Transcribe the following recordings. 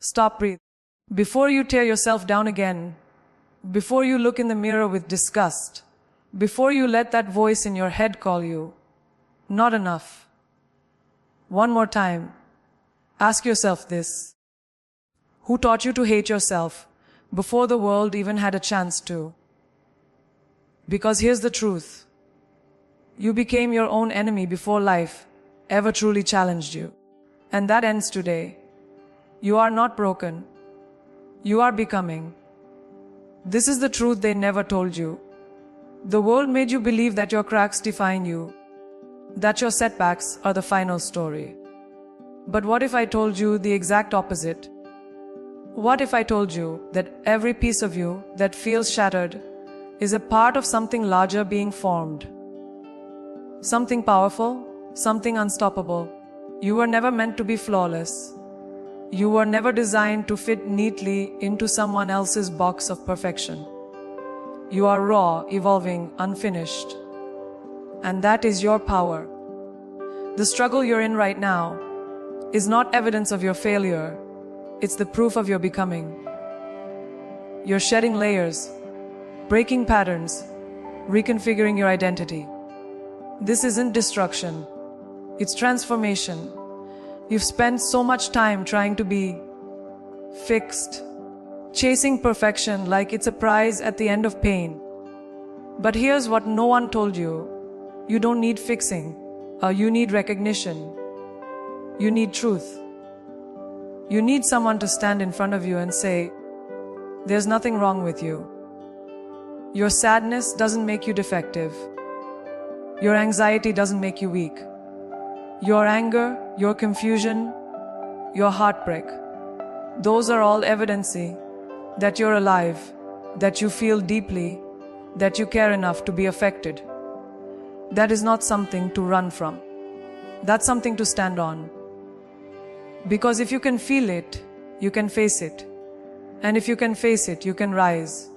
Stop, breathe. Before you tear yourself down again, before you look in the mirror with disgust, before you let that voice in your head call you, not enough. One more time, ask yourself this. Who taught you to hate yourself before the world even had a chance to? Because here's the truth. You became your own enemy before life ever truly challenged you. And that ends today. You are not broken. You are becoming. This is the truth they never told you. The world made you believe that your cracks define you, that your setbacks are the final story. But what if I told you the exact opposite? What if I told you that every piece of you that feels shattered is a part of something larger being formed? Something powerful, something unstoppable. You were never meant to be flawless. You were never designed to fit neatly into someone else's box of perfection. You are raw, evolving, unfinished. And that is your power. The struggle you're in right now is not evidence of your failure. It's the proof of your becoming. You're shedding layers, breaking patterns, reconfiguring your identity. This isn't destruction. It's transformation. You've spent so much time trying to be fixed, chasing perfection like it's a prize at the end of pain. But here's what no one told you. You don't need fixing. You need recognition. You need truth. You need someone to stand in front of you and say, there's nothing wrong with you. Your sadness doesn't make you defective. Your anxiety doesn't make you weak. Your anger, your confusion, your heartbreak, those are all evidence that you're alive, that you feel deeply, that you care enough to be affected. That is not something to run from. That's something to stand on. Because if you can feel it, you can face it. And if you can face it, you can rise.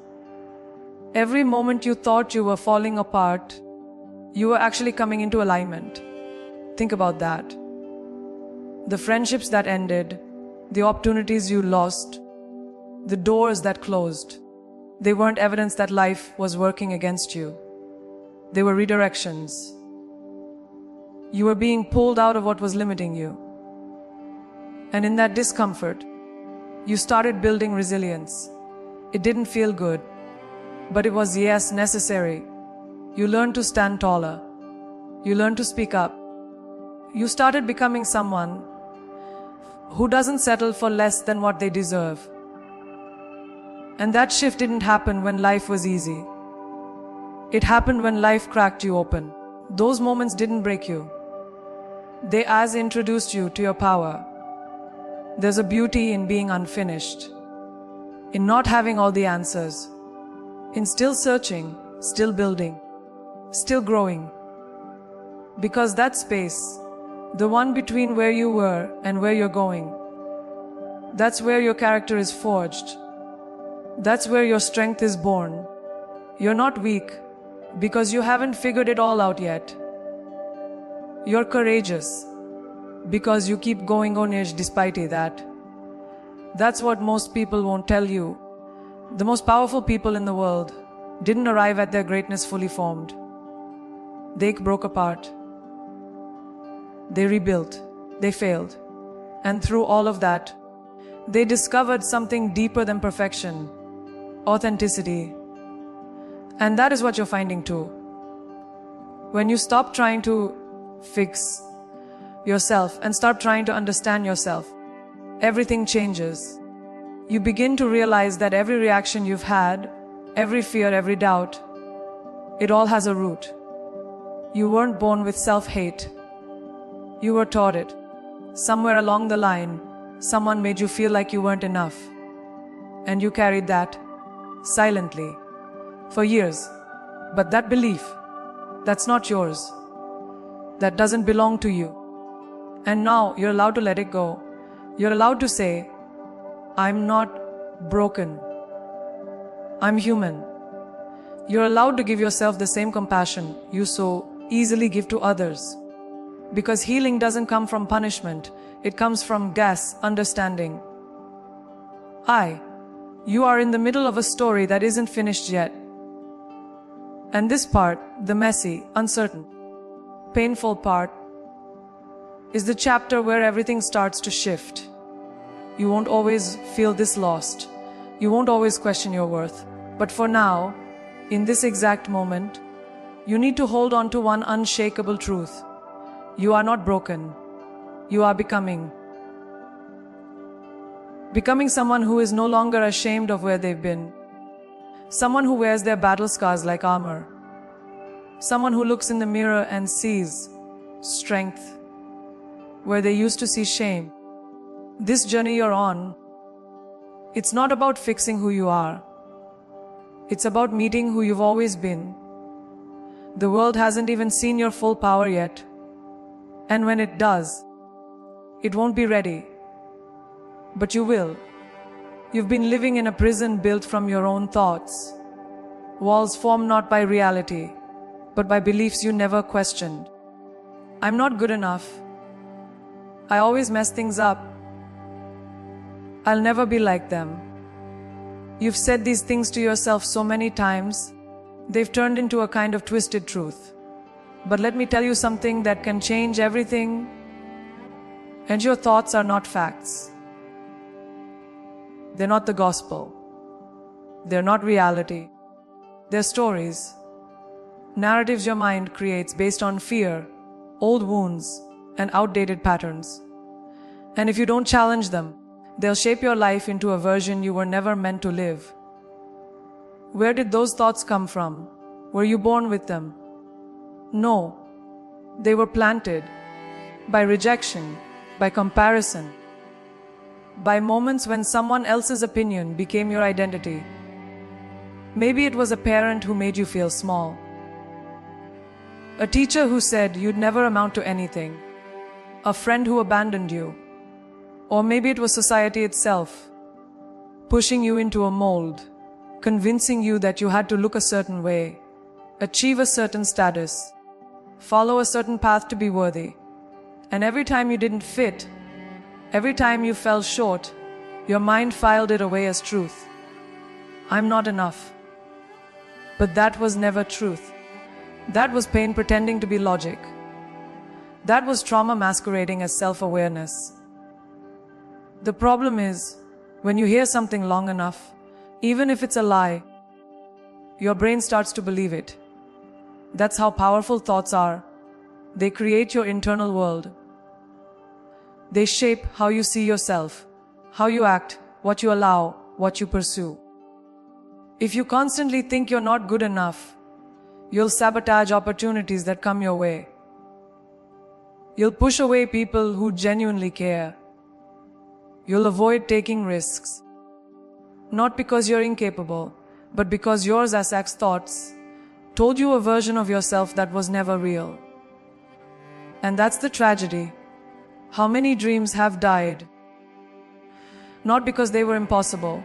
Every moment you thought you were falling apart, you were actually coming into alignment. Think about that. The friendships that ended, the opportunities you lost, the doors that closed, they weren't evidence that life was working against you. They were redirections. You were being pulled out of what was limiting you. And in that discomfort, you started building resilience. It didn't feel good, but it was, yes, necessary. You learned to stand taller. You learned to speak up. You started becoming someone who doesn't settle for less than what they deserve. And that shift didn't happen when life was easy. It happened when life cracked you open. Those moments didn't break you. They as introduced you to your power. There's a beauty in being unfinished, in not having all the answers, in still searching, still building, still growing. Because that space, the one between where you were and where you're going, that's where your character is forged. That's where your strength is born. You're not weak because you haven't figured it all out yet. You're courageous because you keep going on edge despite that. That's what most people won't tell you. The most powerful people in the world didn't arrive at their greatness fully formed. They broke apart. They rebuilt. They failed. And through all of that, they discovered something deeper than perfection. Authenticity. And that is what you're finding too. When you stop trying to fix yourself and start trying to understand yourself, everything changes. You begin to realize that every reaction you've had, every fear, every doubt, it all has a root. You weren't born with self-hate. You were taught it. Somewhere along the line, someone made you feel like you weren't enough. And you carried that silently for years. But that belief, that's not yours. That doesn't belong to you. And now you're allowed to let it go. You're allowed to say, I'm not broken. I'm human. You're allowed to give yourself the same compassion you so easily give to others. Because healing doesn't come from punishment. It comes from understanding. You are in the middle of a story that isn't finished yet. And this part, the messy, uncertain, painful part, is the chapter where everything starts to shift. You won't always feel this lost. You won't always question your worth. But for now, in this exact moment, you need to hold on to one unshakable truth. You are not broken. You are becoming. Becoming someone who is no longer ashamed of where they've been. Someone who wears their battle scars like armor. Someone who looks in the mirror and sees strength where they used to see shame. This journey you're on, it's not about fixing who you are. It's about meeting who you've always been. The world hasn't even seen your full power yet. And when it does, it won't be ready. But you will. You've been living in a prison built from your own thoughts. Walls formed not by reality, but by beliefs you never questioned. I'm not good enough. I always mess things up. I'll never be like them. You've said these things to yourself so many times, they've turned into a kind of twisted truth. But let me tell you something that can change everything. And your thoughts are not facts. They're not the gospel. They're not reality. They're stories. Narratives your mind creates based on fear, old wounds, and outdated patterns. And if you don't challenge them, they'll shape your life into a version you were never meant to live. Where did those thoughts come from? Were you born with them? No. They were planted by rejection, by comparison, by moments when someone else's opinion became your identity. Maybe it was a parent who made you feel small. A teacher who said you'd never amount to anything. A friend who abandoned you. Or maybe it was society itself, pushing you into a mold, convincing you that you had to look a certain way, achieve a certain status, follow a certain path to be worthy. And every time you didn't fit, every time you fell short, your mind filed it away as truth. I'm not enough. But that was never truth. That was pain pretending to be logic. That was trauma masquerading as self-awareness. The problem is, when you hear something long enough, even if it's a lie, your brain starts to believe it. That's how powerful thoughts are. They create your internal world. They shape how you see yourself, how you act, what you allow, what you pursue. If you constantly think you're not good enough, you'll sabotage opportunities that come your way. You'll push away people who genuinely care. You'll avoid taking risks. Not because you're incapable, but because your Zasak's thoughts told you a version of yourself that was never real. And that's the tragedy. How many dreams have died? Not because they were impossible,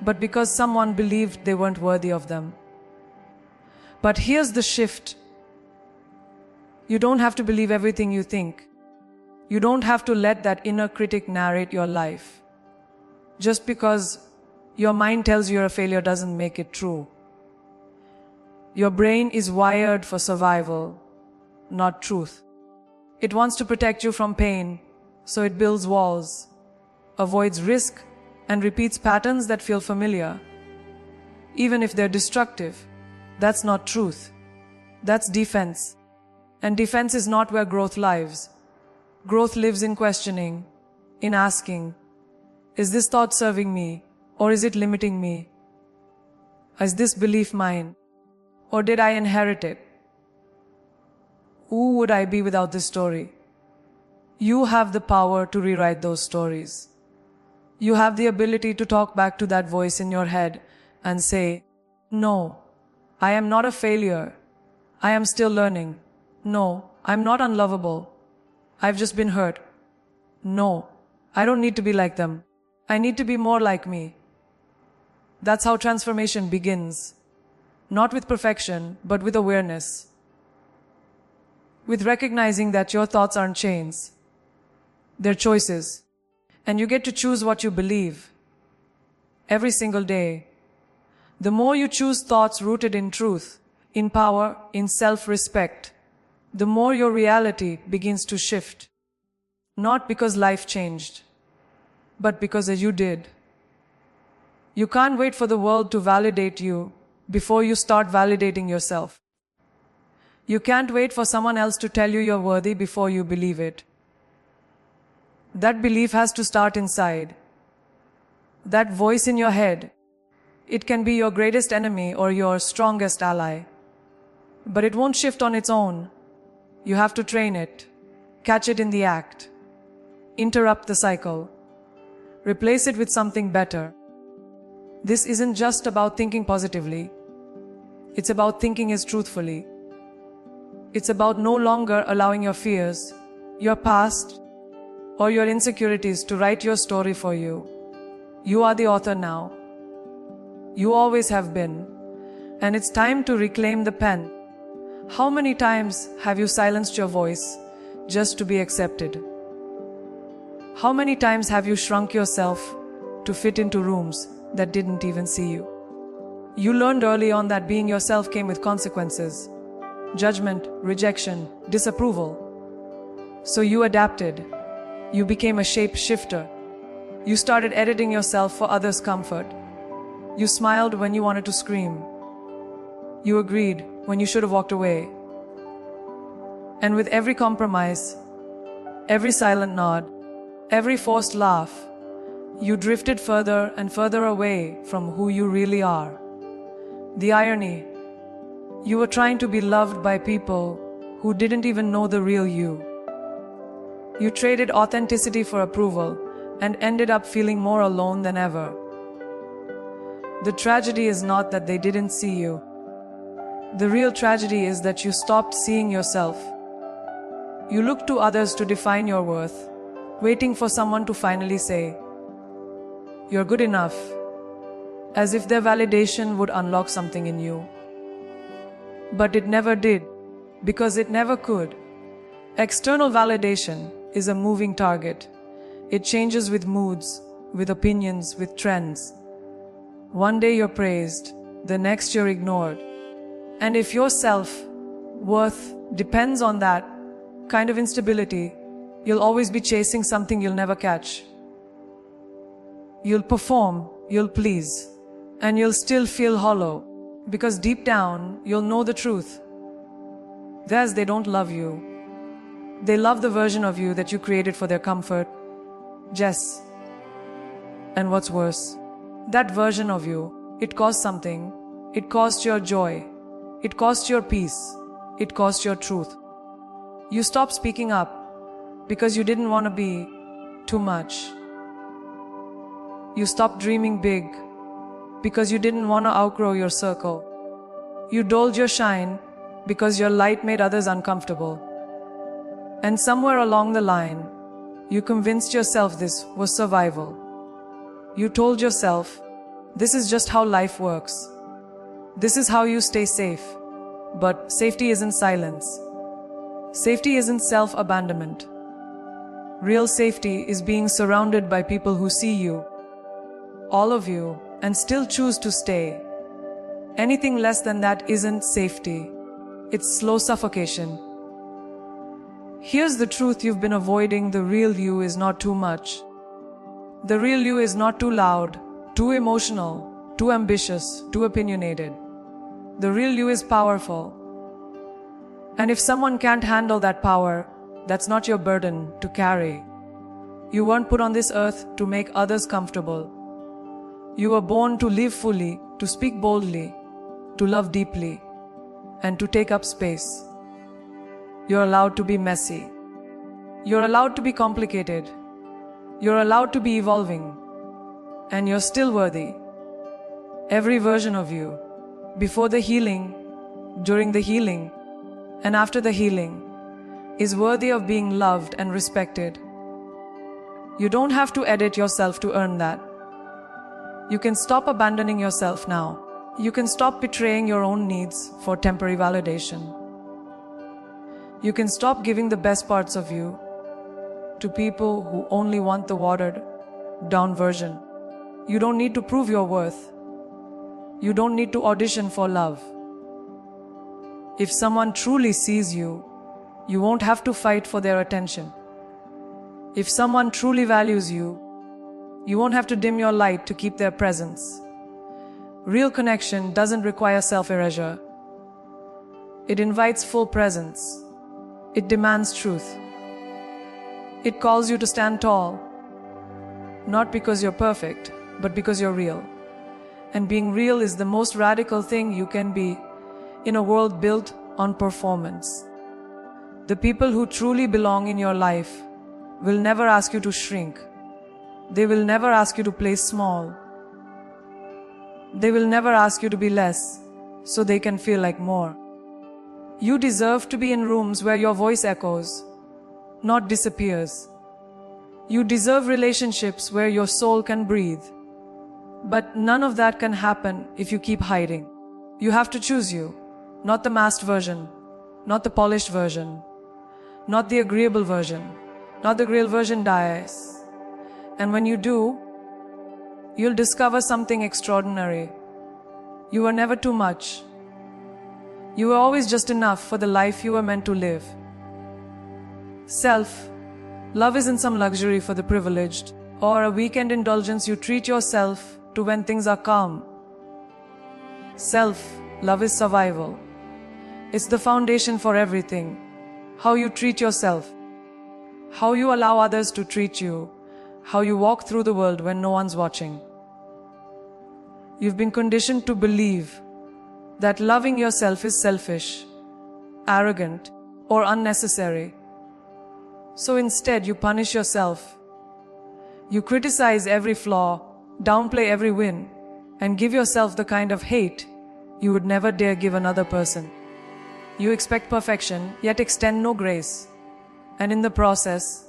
but because someone believed they weren't worthy of them. But here's the shift. You don't have to believe everything you think. You don't have to let that inner critic narrate your life. Just because your mind tells you you're a failure doesn't make it true. Your brain is wired for survival, not truth. It wants to protect you from pain, so it builds walls, avoids risk, and repeats patterns that feel familiar. Even if they're destructive, that's not truth. That's defense. And defense is not where growth lives. Growth lives in questioning, in asking, is this thought serving me, or is it limiting me? Is this belief mine, or did I inherit it? Who would I be without this story? You have the power to rewrite those stories. You have the ability to talk back to that voice in your head and say, no, I am not a failure. I am still learning. No, I'm not unlovable. I've just been hurt. No, I don't need to be like them. I need to be more like me. That's how transformation begins. Not with perfection, but with awareness. With recognizing that your thoughts aren't chains. They're choices. And you get to choose what you believe. every single day. The more you choose thoughts rooted in truth, in power, in self-respect, the more your reality begins to shift. Not because life changed, but because you did. You can't wait for the world to validate you before you start validating yourself. You can't wait for someone else to tell you you're worthy before you believe it. That belief has to start inside. That voice in your head, it can be your greatest enemy or your strongest ally. But it won't shift on its own. You have to train it, catch it in the act, interrupt the cycle, replace it with something better. This isn't just about thinking positively. It's about thinking as truthfully. It's about no longer allowing your fears, your past, or your insecurities to write your story for you. You are the author now. You always have been. And it's time to reclaim the pen. How many times have you silenced your voice just to be accepted? How many times have you shrunk yourself to fit into rooms that didn't even see you? You learned early on that being yourself came with consequences. Judgment, rejection, disapproval. So you adapted. You became a shape-shifter. You started editing yourself for others' comfort. You smiled when you wanted to scream. You agreed when you should have walked away. And with every compromise, every silent nod, every forced laugh, you drifted further and further away from who you really are. The irony, you were trying to be loved by people who didn't even know the real you. You traded authenticity for approval and ended up feeling more alone than ever. The tragedy is not that they didn't see you. The real tragedy is that you stopped seeing yourself. You looked to others to define your worth, waiting for someone to finally say, "You're good enough," as if their validation would unlock something in you. But it never did, because it never could. External validation is a moving target. It changes with moods, with opinions, with trends. One day you're praised, the next you're ignored. And if your self-worth depends on that kind of instability, you'll always be chasing something you'll never catch. You'll perform, you'll please, and you'll still feel hollow, because deep down, you'll know the truth. They don't love you. They love the version of you that you created for their comfort. Jess. And what's worse, that version of you, it cost something. It cost your joy. It cost your peace. It cost your truth. You stopped speaking up because you didn't want to be too much. You stopped dreaming big because you didn't want to outgrow your circle. You dulled your shine because your light made others uncomfortable. And somewhere along the line, you convinced yourself this was survival. You told yourself, this is just how life works. This is how you stay safe. But safety isn't silence. Safety isn't self-abandonment. Real safety is being surrounded by people who see you, all of you, and still choose to stay. Anything less than that isn't safety. It's slow suffocation. Here's the truth you've been avoiding. The real you is not too much. The real you is not too loud, too emotional, too ambitious, too opinionated. The real you is powerful. And if someone can't handle that power, that's not your burden to carry. You weren't put on this earth to make others comfortable. You were born to live fully, to speak boldly, to love deeply, and to take up space. You're allowed to be messy. You're allowed to be complicated. You're allowed to be evolving. And you're still worthy. Every version of you, before the healing, during the healing, and after the healing, is worthy of being loved and respected. You don't have to edit yourself to earn that. You can stop abandoning yourself now. You can stop betraying your own needs for temporary validation. You can stop giving the best parts of you to people who only want the watered down version. You don't need to prove your worth. You don't need to audition for love. If someone truly sees you, you won't have to fight for their attention. If someone truly values you, you won't have to dim your light to keep their presence. Real connection doesn't require self-erasure. It invites full presence. It demands truth. It calls you to stand tall, not because you're perfect, but because you're real. And being real is the most radical thing you can be in a world built on performance. The people who truly belong in your life will never ask you to shrink. They will never ask you to play small. They will never ask you to be less so they can feel like more. You deserve to be in rooms where your voice echoes, not disappears. You deserve relationships where your soul can breathe. But none of that can happen if you keep hiding. You have to choose you, not the masked version, not the polished version, not the agreeable version, not the real version dies. And when you do, you'll discover something extraordinary. You were never too much. You were always just enough for the life you were meant to live. Self-love isn't some luxury for the privileged or a weekend indulgence you treat yourself to when things are calm. Self-love is survival. It's the foundation for everything. How you treat yourself, how you allow others to treat you, how you walk through the world when no one's watching. You've been conditioned to believe that loving yourself is selfish, arrogant, or unnecessary. So instead, you punish yourself. You criticize every flaw, downplay every win, and give yourself the kind of hate you would never dare give another person. You expect perfection, yet extend no grace. And in the process,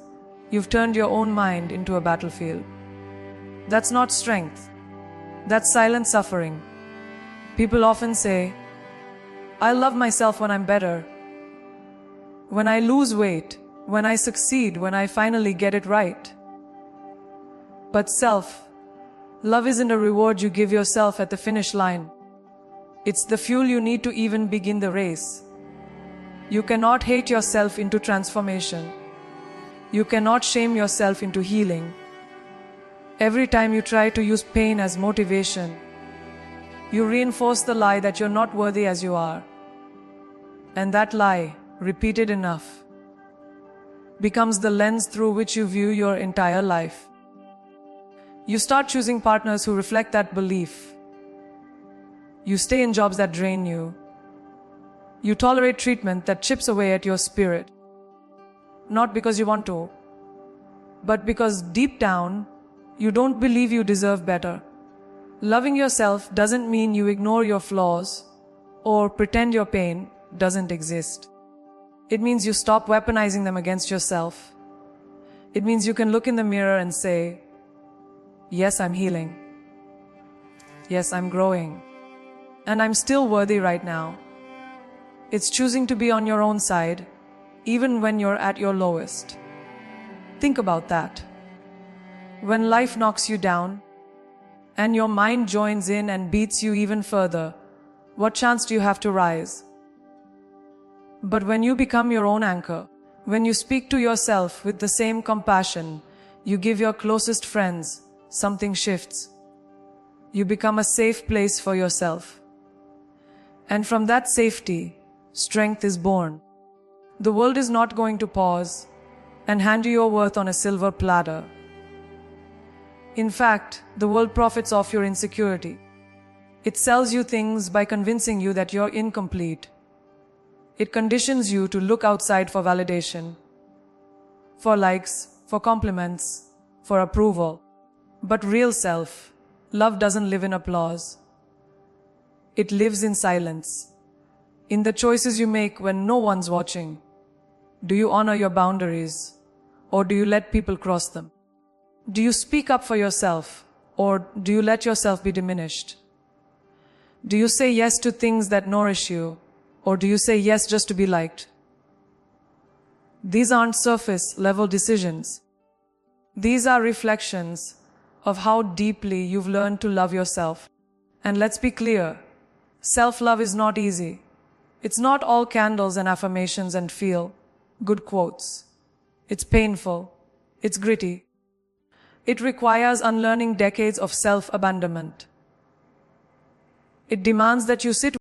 you've turned your own mind into a battlefield. That's not strength. That's silent suffering. People often say, I love myself when I'm better, when I lose weight, when I succeed, when I finally get it right. But self-love isn't a reward you give yourself at the finish line. It's the fuel you need to even begin the race. You cannot hate yourself into transformation. You cannot shame yourself into healing. Every time you try to use pain as motivation, you reinforce the lie that you're not worthy as you are. And that lie, repeated enough, becomes the lens through which you view your entire life. You start choosing partners who reflect that belief. You stay in jobs that drain you. You tolerate treatment that chips away at your spirit. Not because you want to, but because deep down, you don't believe you deserve better. Loving yourself doesn't mean you ignore your flaws or pretend your pain doesn't exist. It means you stop weaponizing them against yourself. It means you can look in the mirror and say, yes, I'm healing. Yes, I'm growing. And I'm still worthy right now. It's choosing to be on your own side, even when you're at your lowest. Think about that. When life knocks you down, and your mind joins in and beats you even further, what chance do you have to rise? But when you become your own anchor, when you speak to yourself with the same compassion you give your closest friends, something shifts. You become a safe place for yourself. And from that safety, strength is born. The world is not going to pause and hand you your worth on a silver platter. In fact, the world profits off your insecurity. It sells you things by convincing you that you're incomplete. It conditions you to look outside for validation, for likes, for compliments, for approval. But real self-love doesn't live in applause. It lives in silence, in the choices you make when no one's watching. Do you honor your boundaries, or do you let people cross them? Do you speak up for yourself, or do you let yourself be diminished? Do you say yes to things that nourish you, or do you say yes just to be liked? These aren't surface-level decisions. These are reflections of how deeply you've learned to love yourself. And let's be clear, self-love is not easy. It's not all candles and affirmations and feel good quotes. It's painful. It's gritty. It requires unlearning decades of self-abandonment. It demands that you sit